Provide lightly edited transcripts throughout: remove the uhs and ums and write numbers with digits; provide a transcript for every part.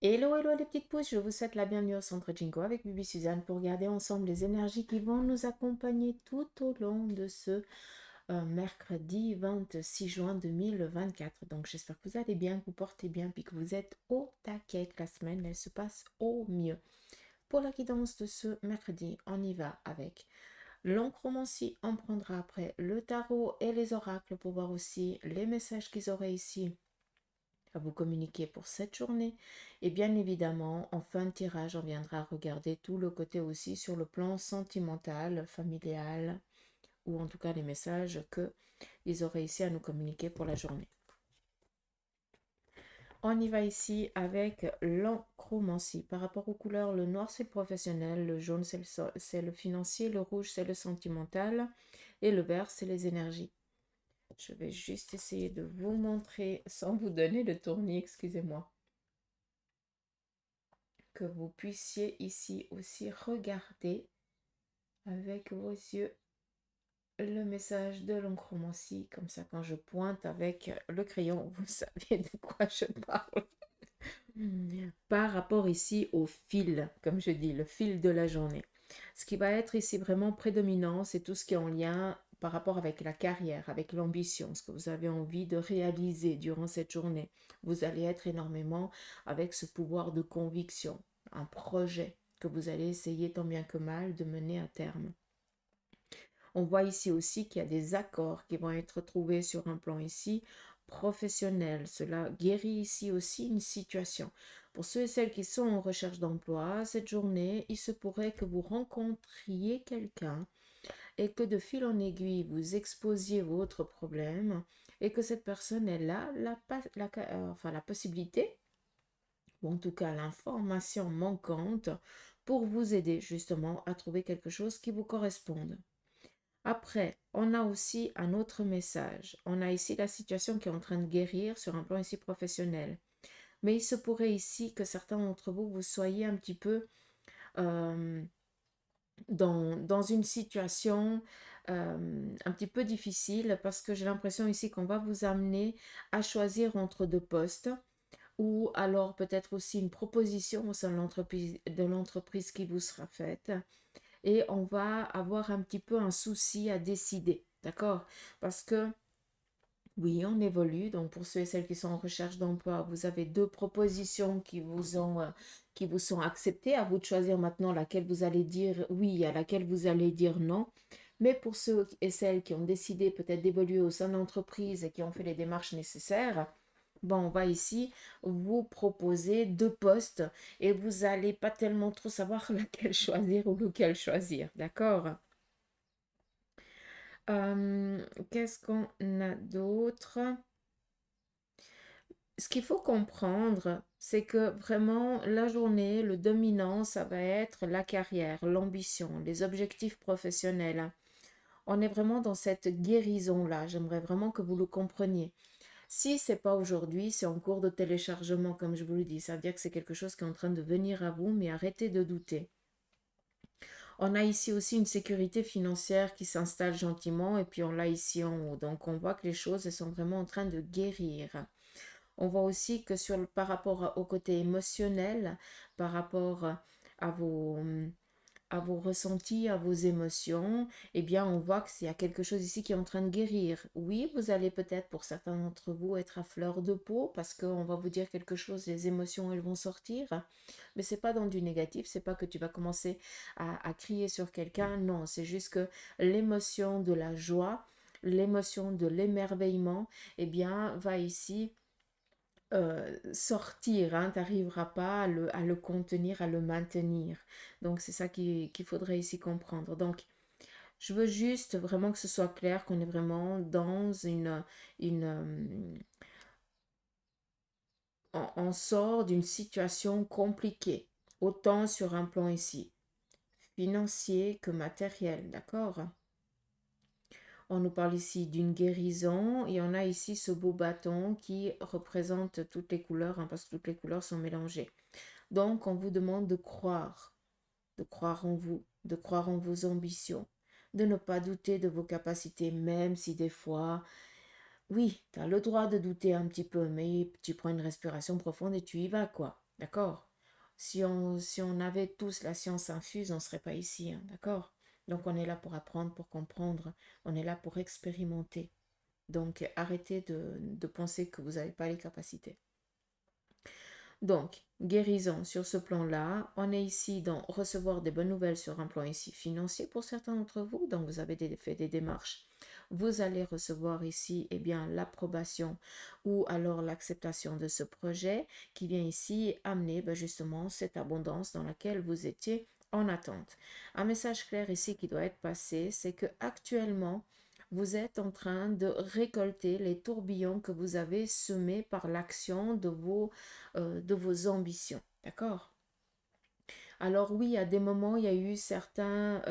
Hello, hello les petites pouces, je vous souhaite la bienvenue au Centre Jinko avec Bibi Suzanne pour regarder ensemble les énergies qui vont nous accompagner tout au long de ce mercredi 26 juin 2024. Donc j'espère que vous allez bien, que vous portez bien, puis que vous êtes au taquet, que la semaine elle se passe au mieux. Pour la guidance de ce mercredi, on y va avec l'oncromancie, on prendra après le tarot et les oracles pour voir aussi les messages qu'ils auraient ici à vous communiquer pour cette journée. Et bien évidemment, en fin de tirage, on viendra regarder tout le côté aussi sur le plan sentimental, familial, ou en tout cas les messages qu'ils auraient ici à nous communiquer pour la journée. On y va ici avec l'enchromancie. Par rapport aux couleurs, le noir c'est le professionnel, le jaune c'est le financier, le rouge c'est le sentimental et le vert c'est les énergies. Je vais juste essayer de vous montrer sans vous donner le tournis, excusez-moi, que vous puissiez ici aussi regarder avec vos yeux le message de l'oncromancie. Comme ça, quand je pointe avec le crayon, vous savez de quoi je parle. Par rapport ici au fil, comme je dis, le fil de la journée. Ce qui va être ici vraiment prédominant, c'est tout ce qui est en lien par rapport avec la carrière, avec l'ambition, ce que vous avez envie de réaliser durant cette journée. Vous allez être énormément avec ce pouvoir de conviction, un projet que vous allez essayer tant bien que mal de mener à terme. On voit ici aussi qu'il y a des accords qui vont être trouvés sur un plan ici professionnel. Cela guérit ici aussi une situation. Pour ceux et celles qui sont en recherche d'emploi, cette journée, il se pourrait que vous rencontriez quelqu'un et que de fil en aiguille, vous exposiez votre problème et que cette personne elle a la possibilité, ou en tout cas l'information manquante, pour vous aider justement à trouver quelque chose qui vous corresponde. Après, on a aussi un autre message. On a ici la situation qui est en train de guérir sur un plan ici professionnel. Mais il se pourrait ici que certains d'entre vous, vous soyez un petit peu euh, dans une situation un petit peu difficile parce que j'ai l'impression ici qu'on va vous amener à choisir entre deux postes ou alors peut-être aussi une proposition au sein de l'entreprise qui vous sera faite et on va avoir un petit peu un souci à décider, d'accord? Parce que oui, on évolue. Donc pour ceux et celles qui sont en recherche d'emploi, vous avez deux propositions qui vous sont acceptées. À vous de choisir maintenant laquelle vous allez dire oui, à laquelle vous allez dire non. Mais pour ceux et celles qui ont décidé peut-être d'évoluer au sein de l'entreprise et qui ont fait les démarches nécessaires, bon, on va ici vous proposer deux postes et vous n'allez pas tellement trop savoir laquelle choisir ou lequel choisir, d'accord? Qu'est-ce qu'on a d'autre? Ce qu'il faut comprendre, c'est que vraiment la journée, le dominant, ça va être la carrière, l'ambition, les objectifs professionnels. On est vraiment dans cette guérison-là. J'aimerais vraiment que vous le compreniez. Si c'est pas aujourd'hui, c'est en cours de téléchargement, comme je vous le dis. Ça veut dire que c'est quelque chose qui est en train de venir à vous, mais arrêtez de douter. On a ici aussi une sécurité financière qui s'installe gentiment et puis on l'a ici en haut. Donc on voit que les choses elles sont vraiment en train de guérir. On voit aussi que par rapport au côté émotionnel, par rapport à vos ressentis, à vos émotions, eh bien, on voit qu'il y a quelque chose ici qui est en train de guérir. Oui, vous allez peut-être, pour certains d'entre vous, être à fleur de peau parce qu'on va vous dire quelque chose, les émotions, elles vont sortir. Mais c'est pas dans du négatif, c'est pas que tu vas commencer à crier sur quelqu'un. Non, c'est juste que l'émotion de la joie, l'émotion de l'émerveillement, eh bien, va ici sortir, hein, tu n'arriveras pas à le contenir, à le maintenir. Donc c'est ça qu'il faudrait ici comprendre. Donc je veux juste vraiment que ce soit clair qu'on est vraiment dans une on sort d'une situation compliquée, autant sur un plan ici, financier que matériel, d'accord? On nous parle ici d'une guérison et on a ici ce beau bâton qui représente toutes les couleurs, hein, parce que toutes les couleurs sont mélangées. Donc, on vous demande de croire en vous, de croire en vos ambitions, de ne pas douter de vos capacités, même si des fois, oui, tu as le droit de douter un petit peu, mais tu prends une respiration profonde et tu y vas, quoi. D'accord? Si on avait tous la science infuse, on ne serait pas ici, hein, d'accord? Donc on est là pour apprendre, pour comprendre, on est là pour expérimenter. Donc arrêtez de penser que vous n'avez pas les capacités. Donc, guérison sur ce plan-là. On est ici dans recevoir des bonnes nouvelles sur un plan ici financier pour certains d'entre vous. Donc, vous avez fait des démarches. Vous allez recevoir ici eh bien, l'approbation ou alors l'acceptation de ce projet qui vient ici amener justement cette abondance dans laquelle vous étiez en attente. Un message clair ici qui doit être passé, c'est que actuellement, vous êtes en train de récolter les tourbillons que vous avez semés par l'action de vos ambitions. D'accord? Alors oui, à des moments, il y a eu certaines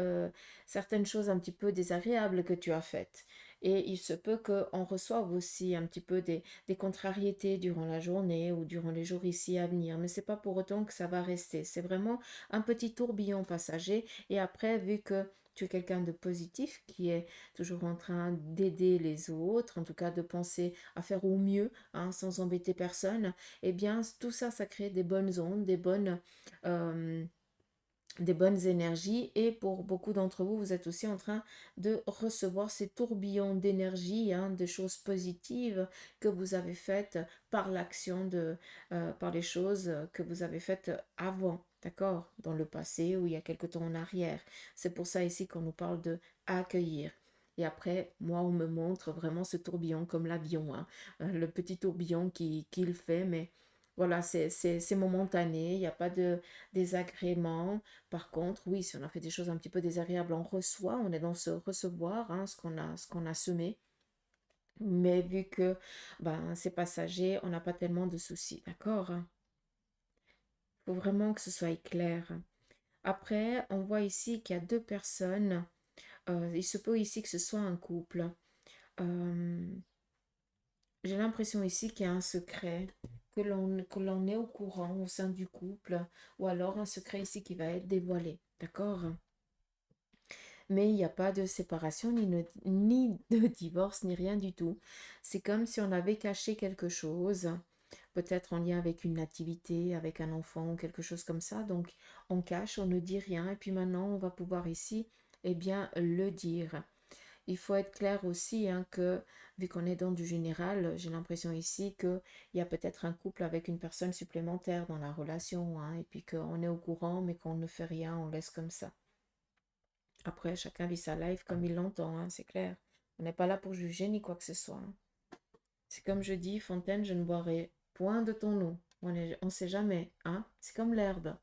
choses un petit peu désagréables que tu as faites. Et il se peut qu'on reçoive aussi un petit peu des contrariétés durant la journée ou durant les jours ici à venir. Mais c'est pas pour autant que ça va rester. C'est vraiment un petit tourbillon passager. Et après, vu que tu es quelqu'un de positif, qui est toujours en train d'aider les autres, en tout cas de penser à faire au mieux, hein, sans embêter personne, eh bien, tout ça, ça crée des bonnes ondes, euh, des bonnes énergies et pour beaucoup d'entre vous, vous êtes aussi en train de recevoir ces tourbillons d'énergie, hein, de choses positives que vous avez faites par l'action par les choses que vous avez faites avant, d'accord, dans le passé ou il y a quelque temps en arrière. C'est pour ça ici qu'on nous parle de accueillir. Et après, moi, on me montre vraiment ce tourbillon comme l'avion, hein, le petit tourbillon qu'il fait, mais voilà, c'est momentané, il n'y a pas de désagrément. Par contre, oui, si on a fait des choses un petit peu désagréables, on reçoit, on est dans ce recevoir, hein, ce qu'on a semé. Mais vu que c'est passager, on n'a pas tellement de soucis, d'accord? Il faut vraiment que ce soit clair. Après, on voit ici qu'il y a deux personnes. Il se peut ici que ce soit un couple. Euh, j'ai l'impression ici qu'il y a un secret, que l'on est au courant au sein du couple, ou alors un secret ici qui va être dévoilé, d'accord? Mais il n'y a pas de séparation, ni de divorce, ni rien du tout. C'est comme si on avait caché quelque chose, peut-être en lien avec une activité, avec un enfant ou quelque chose comme ça. Donc, on cache, on ne dit rien, et puis maintenant, on va pouvoir ici, eh bien, le dire. Il faut être clair aussi, hein, que vu qu'on est dans du général, j'ai l'impression ici qu'il y a peut-être un couple avec une personne supplémentaire dans la relation, hein, et puis qu'on est au courant, mais qu'on ne fait rien, on laisse comme ça. Après, chacun vit sa life comme il l'entend, hein, c'est clair. On n'est pas là pour juger ni quoi que ce soit, hein. C'est comme je dis, Fontaine, je ne boirai point de ton eau. On sait jamais, hein. C'est comme l'herbe.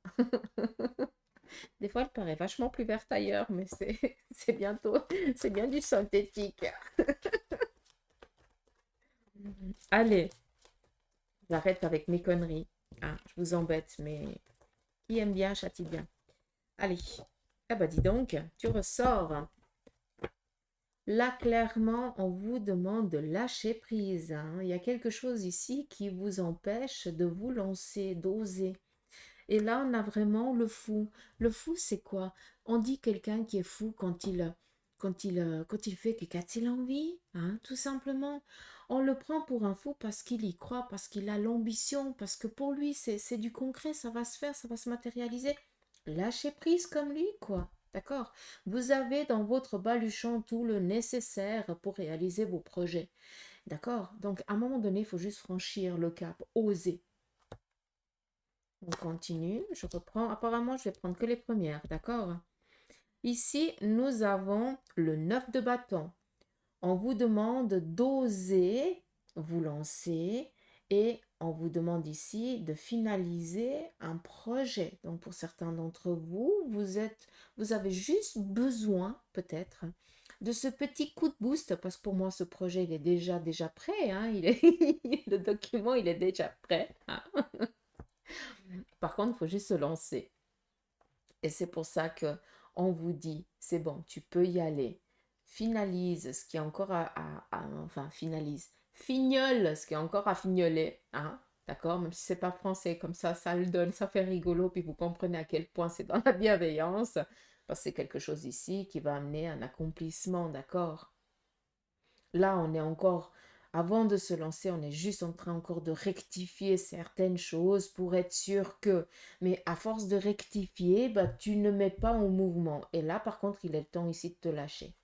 Des fois, elle paraît vachement plus verte ailleurs, mais c'est bientôt, c'est bien du synthétique. Allez, j'arrête avec mes conneries. Ah, je vous embête, mais qui aime bien châtie bien. Allez. Ah bah dis donc, tu ressors. Là, clairement, on vous demande de lâcher prise, hein. Il y a quelque chose ici qui vous empêche de vous lancer, d'oser. Et là, on a vraiment le fou. Le fou, c'est quoi? On dit quelqu'un qui est fou quand il fait que qu'a-t-il envie, hein, tout simplement. On le prend pour un fou parce qu'il y croit, parce qu'il a l'ambition, parce que pour lui, c'est du concret, ça va se faire, ça va se matérialiser. Lâchez prise comme lui, quoi. D'accord? Vous avez dans votre baluchon tout le nécessaire pour réaliser vos projets. D'accord? Donc, à un moment donné, il faut juste franchir le cap, oser. On continue, je reprends. Apparemment, je vais prendre que les premières, d'accord? Ici, nous avons le 9 de bâton. On vous demande d'oser vous lancer et on vous demande ici de finaliser un projet. Donc, pour certains d'entre vous, vous avez juste besoin, peut-être, de ce petit coup de boost parce que pour moi, ce projet, il est déjà prêt, hein, le document, il est déjà prêt, hein. Par contre, il faut juste se lancer. Et c'est pour ça que on vous dit, c'est bon, tu peux y aller. Finalise ce qui est encore enfin, finalise. Fignole ce qui est encore à fignoler, hein, d'accord? Même si c'est pas français, comme ça le donne, ça fait rigolo, puis vous comprenez à quel point c'est dans la bienveillance, parce que c'est quelque chose ici qui va amener un accomplissement, d'accord? Là, on est encore Avant de se lancer, on est juste en train encore de rectifier certaines choses pour être sûr que. Mais à force de rectifier, bah, tu ne mets pas en mouvement. Et là, par contre, il est le temps ici de te lâcher.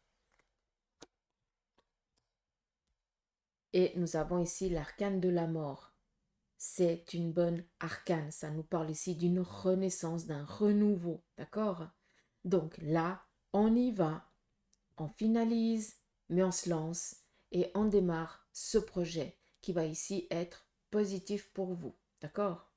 Et nous avons ici l'arcane de la mort. C'est une bonne arcane. Ça nous parle ici d'une renaissance, d'un renouveau. D'accord? Donc là, on y va, on finalise, mais on se lance et on démarre ce projet qui va ici être positif pour vous. D'accord?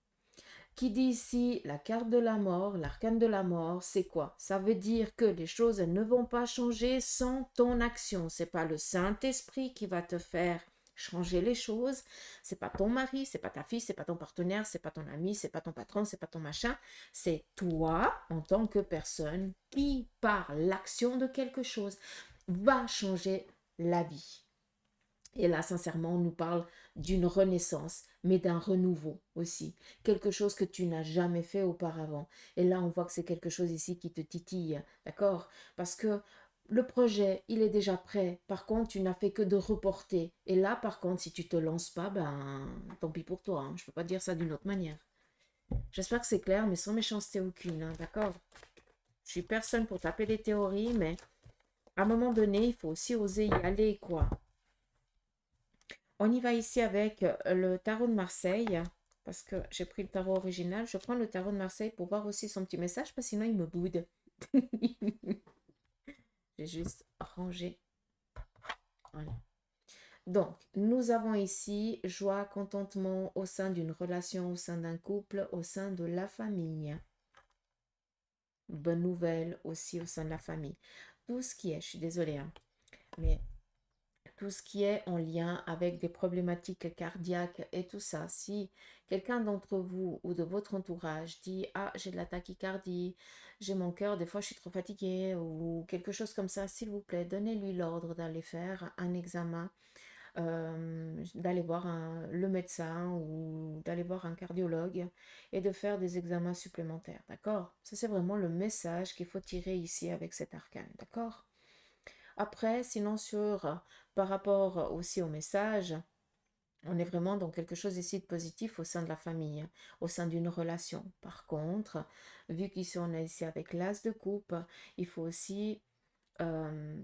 Qui dit ici la carte de la mort, l'arcane de la mort, c'est quoi? Ça veut dire que les choses elles ne vont pas changer sans ton action. C'est pas le Saint-Esprit qui va te faire changer les choses. C'est pas ton mari, c'est pas ta fille, c'est pas ton partenaire, c'est pas ton ami, c'est pas ton patron, c'est pas ton machin. C'est toi en tant que personne qui, par l'action de quelque chose, va changer la vie. Et là, sincèrement, on nous parle d'une renaissance, mais d'un renouveau aussi. Quelque chose que tu n'as jamais fait auparavant. Et là, on voit que c'est quelque chose ici qui te titille, d'accord? Parce que le projet, il est déjà prêt. Par contre, tu n'as fait que de reporter. Et là, par contre, si tu te lances pas, ben, tant pis pour toi, hein. Je peux pas dire ça d'une autre manière. J'espère que c'est clair, mais sans méchanceté aucune, hein, d'accord? Je suis personne pour taper des théories, mais à un moment donné, il faut aussi oser y aller, quoi. On y va ici avec le tarot de Marseille, parce que j'ai pris le tarot original. Je prends le tarot de Marseille pour voir aussi son petit message, parce que sinon il me boude. J'ai juste rangé. Voilà. Donc, nous avons ici joie, contentement au sein d'une relation, au sein d'un couple, au sein de la famille. Bonne nouvelle aussi au sein de la famille. Tout ce qui est, je suis désolée, hein, mais tout ce qui est en lien avec des problématiques cardiaques et tout ça. Si quelqu'un d'entre vous ou de votre entourage dit ah j'ai de la tachycardie, j'ai mon cœur, des fois je suis trop fatiguée ou quelque chose comme ça, s'il vous plaît, donnez-lui l'ordre d'aller faire un examen, d'aller voir le médecin ou d'aller voir un cardiologue et de faire des examens supplémentaires, d'accord? Ça c'est vraiment le message qu'il faut tirer ici avec cet arcane, d'accord? Après, sinon par rapport aussi au message, on est vraiment dans quelque chose ici de positif au sein de la famille, au sein d'une relation. Par contre, vu qu'ici on est ici avec l'as de coupe, il faut aussi euh,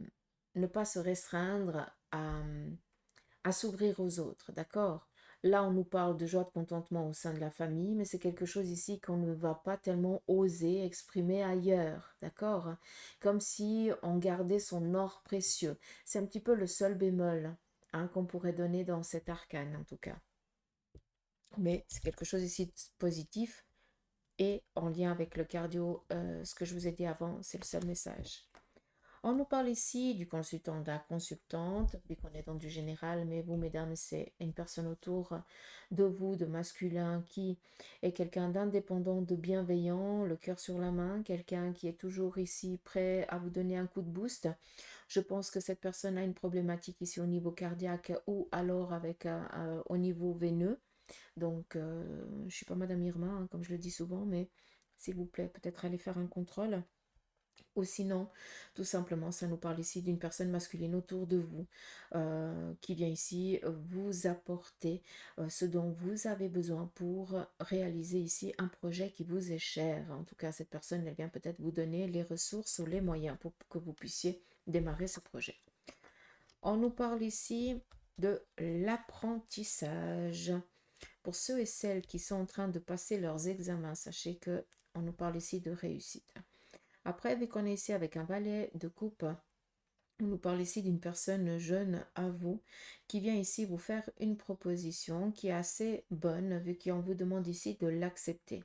ne pas se restreindre à s'ouvrir aux autres, d'accord? Là, on nous parle de joie, de contentement au sein de la famille, mais c'est quelque chose ici qu'on ne va pas tellement oser exprimer ailleurs, d'accord? Comme si on gardait son or précieux. C'est un petit peu le seul bémol hein, qu'on pourrait donner dans cet arcane, en tout cas. Mais c'est quelque chose ici de positif et en lien avec le cardio, ce que je vous ai dit avant, c'est le seul message. On nous parle ici du consultant, de la consultante, vu qu'on est dans du général, mais vous, mesdames, c'est une personne autour de vous, de masculin, qui est quelqu'un d'indépendant, de bienveillant, le cœur sur la main, quelqu'un qui est toujours ici prêt à vous donner un coup de boost. Je pense que cette personne a une problématique ici au niveau cardiaque ou alors avec au niveau veineux. Donc, je ne suis pas Madame Irma, hein, comme je le dis souvent, mais s'il vous plaît, peut-être aller faire un contrôle. Ou sinon, tout simplement, ça nous parle ici d'une personne masculine autour de vous qui vient ici vous apporter ce dont vous avez besoin pour réaliser ici un projet qui vous est cher. En tout cas, cette personne, elle vient peut-être vous donner les ressources ou les moyens pour que vous puissiez démarrer ce projet. On nous parle ici de l'apprentissage. Pour ceux et celles qui sont en train de passer leurs examens, sachez que on nous parle ici de réussite. Après, vu qu'on est ici avec un valet de coupe, on nous parle ici d'une personne jeune à vous qui vient ici vous faire une proposition qui est assez bonne vu qu'on vous demande ici de l'accepter.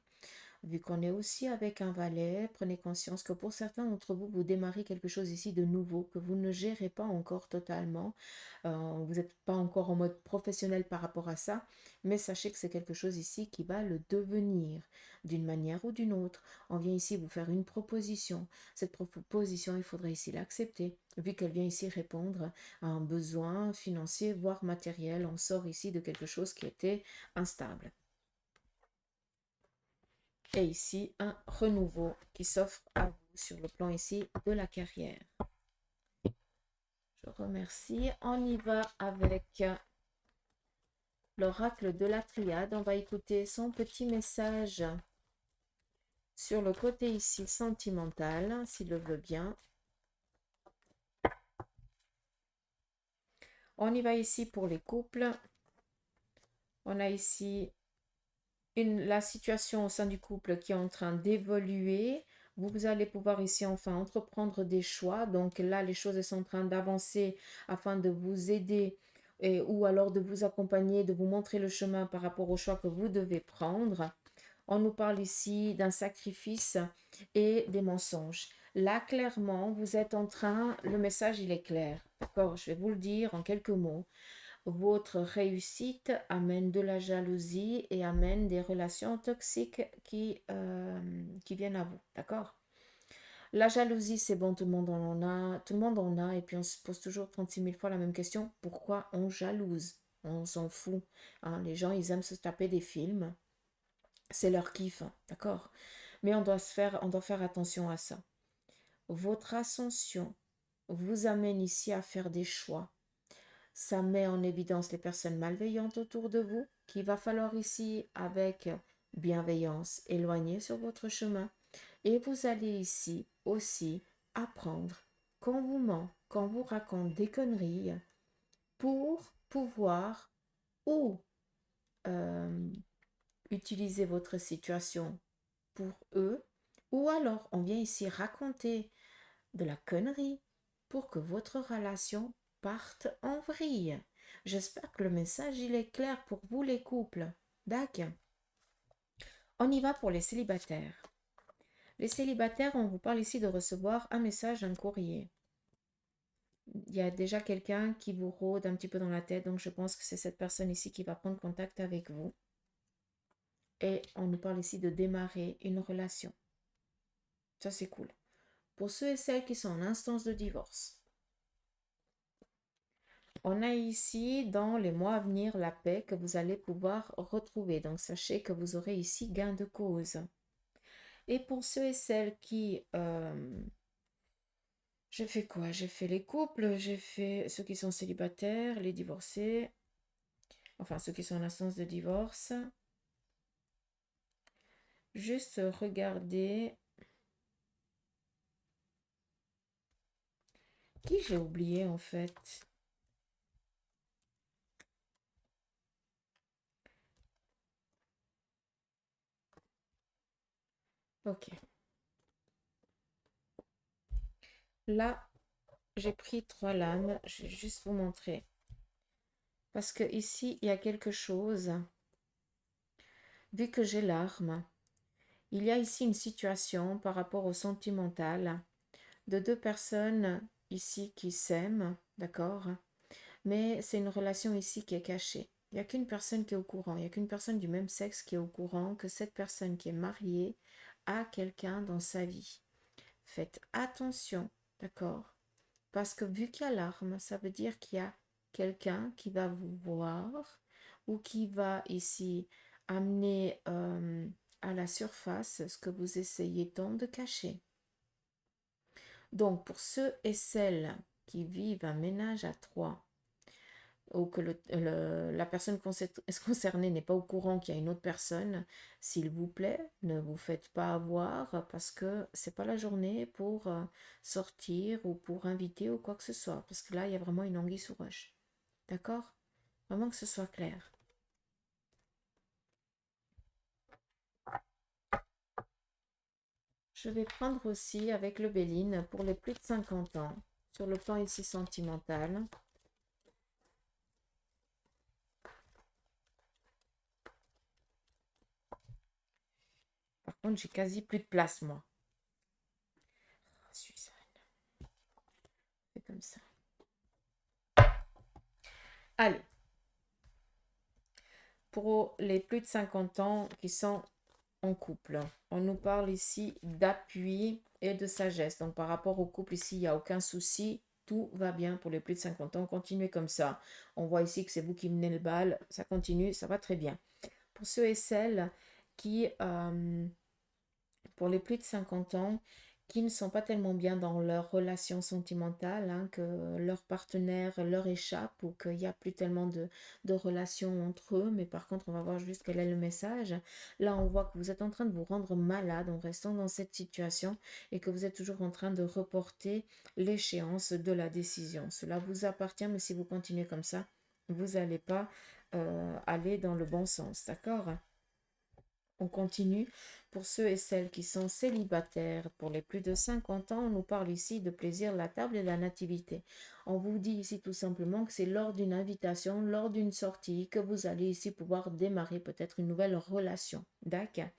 Vu qu'on est aussi avec un valet, prenez conscience que pour certains d'entre vous, vous démarrez quelque chose ici de nouveau, que vous ne gérez pas encore totalement. Vous n'êtes pas encore en mode professionnel par rapport à ça, mais sachez que c'est quelque chose ici qui va le devenir d'une manière ou d'une autre. On vient ici vous faire une proposition. Cette proposition, il faudrait ici l'accepter, vu qu'elle vient ici répondre à un besoin financier, voire matériel. On sort ici de quelque chose qui était instable. Et ici, un renouveau qui s'offre à vous sur le plan ici de la carrière. Je remercie. On y va avec l'oracle de la triade. On va écouter son petit message sur le côté ici sentimental, s'il le veut bien. On y va ici pour les couples. On a ici la situation au sein du couple qui est en train d'évoluer. Vous allez pouvoir ici enfin entreprendre des choix. Donc là, les choses sont en train d'avancer afin de vous aider ou alors de vous accompagner, de vous montrer le chemin par rapport aux choix que vous devez prendre. On nous parle ici d'un sacrifice et des mensonges. Là, clairement, vous êtes en train, le message, il est clair. D'accord, je vais vous le dire en quelques mots. Votre réussite amène de la jalousie et amène des relations toxiques qui viennent à vous. D'accord? La jalousie, c'est bon, tout le monde en a, tout le monde en a, et puis on se pose toujours 36 000 fois la même question, pourquoi on jalouse? On s'en fout. Hein, les gens, ils aiment se taper des films, c'est leur kiff, hein, d'accord? Mais on doit faire attention à ça. Votre ascension vous amène ici à faire des choix. Ça met en évidence les personnes malveillantes autour de vous, qu'il va falloir ici, avec bienveillance, éloigner sur votre chemin. Et vous allez ici aussi apprendre qu'on vous ment, qu'on vous raconte des conneries pour pouvoir ou euh, utiliser votre situation pour eux, ou alors on vient ici raconter de la connerie pour que votre relation parte en vrille. J'espère que le message il est clair pour vous les couples. D'accord. On y va pour les célibataires. Les célibataires, on vous parle ici de recevoir un message, un courrier. Il y a déjà quelqu'un qui vous rôde un petit peu dans la tête, donc je pense que c'est cette personne ici qui va prendre contact avec vous. Et on nous parle ici de démarrer une relation. Ça, c'est cool. Pour ceux et celles qui sont en instance de divorce, on a ici dans les mois à venir la paix que vous allez pouvoir retrouver. Donc sachez que vous aurez ici gain de cause. Et pour ceux et celles qui... j'ai fait quoi? J'ai fait les couples, j'ai fait ceux qui sont célibataires, les divorcés, enfin ceux qui sont en instance de divorce. Juste regarder... Qui j'ai oublié en fait? Ok. Là, j'ai pris 3 lames. Je vais juste vous montrer. Parce que ici, il y a quelque chose. Vu que j'ai l'arme, il y a ici une situation par rapport au sentimental de 2 personnes ici qui s'aiment, d'accord? Mais c'est une relation ici qui est cachée. Il n'y a qu'une personne qui est au courant, il n'y a qu'une personne du même sexe qui est au courant que cette personne qui est mariée a quelqu'un dans sa vie. Faites attention, d'accord? Parce que vu qu'il y a l'arme, ça veut dire qu'il y a quelqu'un qui va vous voir ou qui va ici amener à la surface ce que vous essayez tant de cacher. Donc, pour ceux et celles qui vivent un ménage à 3, ou que la personne concernée n'est pas au courant qu'il y a une autre personne, s'il vous plaît, ne vous faites pas avoir parce que c'est pas la journée pour sortir ou pour inviter ou quoi que ce soit. Parce que là, il y a vraiment une anguille sous roche. D'accord? Vraiment que ce soit clair. Je vais prendre aussi avec le Béline pour les plus de 50 ans, sur le plan ici sentimental. Par contre, j'ai quasi plus de place, moi. Oh, Suzanne. C'est comme ça. Allez. Pour les plus de 50 ans qui sont en couple, on nous parle ici d'appui et de sagesse. Donc, par rapport au couple, ici, il n'y a aucun souci. Tout va bien pour les plus de 50 ans. Continuez comme ça. On voit ici que c'est vous qui menez le bal. Ça continue, ça va très bien. Pour ceux et celles qui, pour les plus de 50 ans, qui ne sont pas tellement bien dans leur relation sentimentale, hein, que leur partenaire leur échappe ou qu'il n'y a plus tellement de relations entre eux. Mais par contre, on va voir juste quel est le message. Là, on voit que vous êtes en train de vous rendre malade en restant dans cette situation et que vous êtes toujours en train de reporter l'échéance de la décision. Cela vous appartient, mais si vous continuez comme ça, vous n'allez pas aller dans le bon sens, d'accord? On continue. Pour ceux et celles qui sont célibataires pour les plus de 50 ans, on nous parle ici de plaisir, la table et la nativité. On vous dit ici tout simplement que c'est lors d'une invitation, lors d'une sortie, que vous allez ici pouvoir démarrer peut-être une nouvelle relation. D'accord?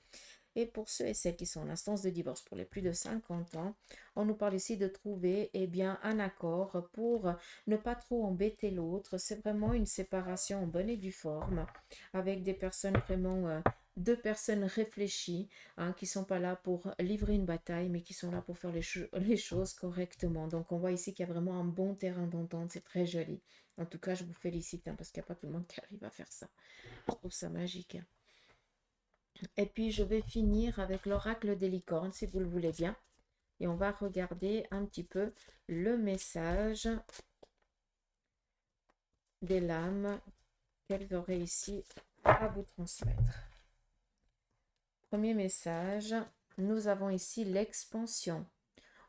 Et pour ceux et celles qui sont en instance de divorce pour les plus de 50 ans, on nous parle ici de trouver bien, un accord pour ne pas trop embêter l'autre. C'est vraiment une séparation en bonne et due forme avec des personnes vraiment, deux personnes réfléchies, hein, qui ne sont pas là pour livrer une bataille, mais qui sont là pour faire les choses correctement. Donc on voit ici qu'il y a vraiment un bon terrain d'entente. C'est très joli. En tout cas, je vous félicite, hein, parce qu'il n'y a pas tout le monde qui arrive à faire ça. Je trouve ça magique. Et puis, je vais finir avec l'oracle des licornes, si vous le voulez bien. Et on va regarder un petit peu le message des lames qu'elles auraient ici à vous transmettre. Premier message, nous avons ici l'expansion.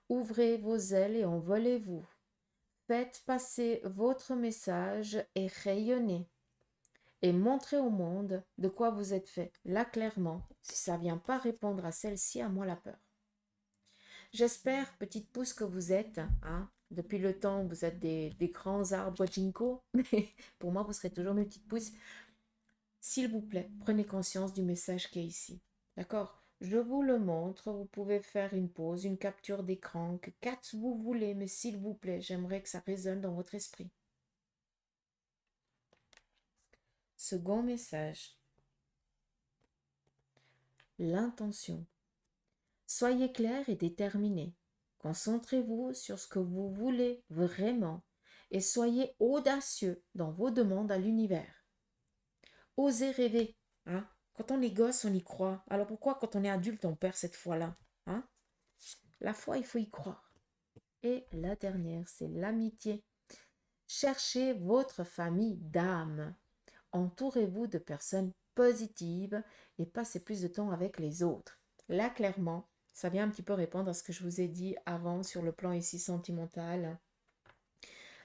Ouvrez vos ailes et envolez-vous. Faites passer votre message et rayonnez. Et montrez au monde de quoi vous êtes fait. Là, clairement, si ça ne vient pas répondre à celle-ci, à moi la peur. J'espère, petite pousse que vous êtes, hein, depuis le temps, vous êtes des grands arbres ginkgo, mais pour moi, vous serez toujours mes petites pousses. S'il vous plaît, prenez conscience du message qui est ici. D'accord? Je vous le montre, vous pouvez faire une pause, une capture d'écran, que quatre vous voulez, mais s'il vous plaît, j'aimerais que ça résonne dans votre esprit. Second message. L'intention. Soyez clair et déterminé. Concentrez-vous sur ce que vous voulez vraiment et soyez audacieux dans vos demandes à l'univers. Osez rêver. Hein? Quand on est gosse, on y croit. Alors pourquoi quand on est adulte, on perd cette foi-là? Hein? La foi, il faut y croire. Et la dernière, c'est l'amitié. Cherchez votre famille d'âme. Entourez-vous de personnes positives et passez plus de temps avec les autres. Là, clairement, ça vient un petit peu répondre à ce que je vous ai dit avant sur le plan ici sentimental.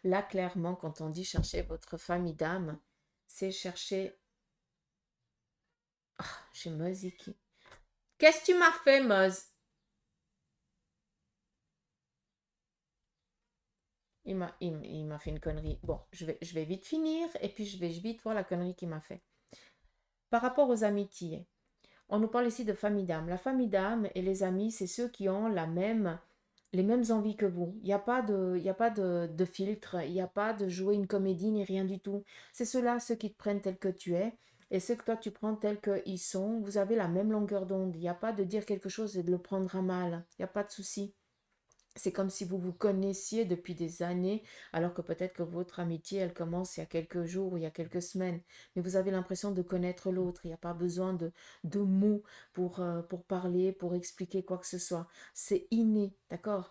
Là, clairement, quand on dit chercher votre famille d'âme, c'est chercher... Ah, j'ai Moziki. Qu'est-ce que tu m'as fait, Moz? Il m'a fait une connerie. Bon, je vais vite finir et puis je vais vite voir la connerie qu'il m'a fait. Par rapport aux amitiés, on nous parle ici de famille d'âme. La famille d'âme et les amis, c'est ceux qui ont les mêmes envies que vous. Il n'y a pas de filtre, il n'y a pas de jouer une comédie ni rien du tout. C'est ceux-là, ceux qui te prennent tel que tu es et ceux que toi tu prends tels qu'ils sont. Vous avez la même longueur d'onde. Il n'y a pas de dire quelque chose et de le prendre à mal. Il n'y a pas de souci. C'est comme si vous vous connaissiez depuis des années, alors que peut-être que votre amitié, elle commence il y a quelques jours ou il y a quelques semaines. Mais vous avez l'impression de connaître l'autre. Il n'y a pas besoin de mots pour parler, pour expliquer quoi que ce soit. C'est inné, d'accord?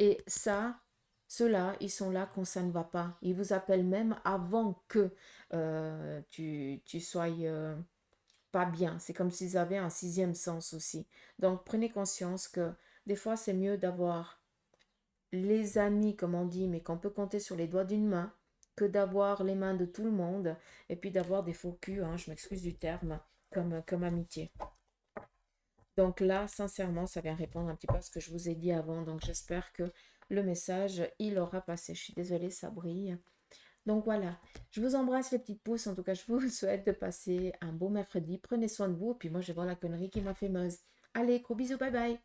Et ça, ceux-là, ils sont là quand ça ne va pas. Ils vous appellent même avant que tu sois pas bien. C'est comme s'ils avaient un sixième sens aussi. Donc prenez conscience que des fois, c'est mieux d'avoir les amis, comme on dit, mais qu'on peut compter sur les doigts d'une main, que d'avoir les mains de tout le monde, et puis d'avoir des faux culs, hein, je m'excuse du terme, comme amitié. Donc là, sincèrement, ça vient répondre un petit peu à ce que je vous ai dit avant, donc j'espère que le message, il aura passé. Je suis désolée, ça brille. Donc voilà, je vous embrasse les petites pouces, en tout cas, je vous souhaite de passer un beau mercredi, prenez soin de vous, puis moi, je vais voir la connerie qui m'a fait meuse. Allez, gros bisous, bye bye.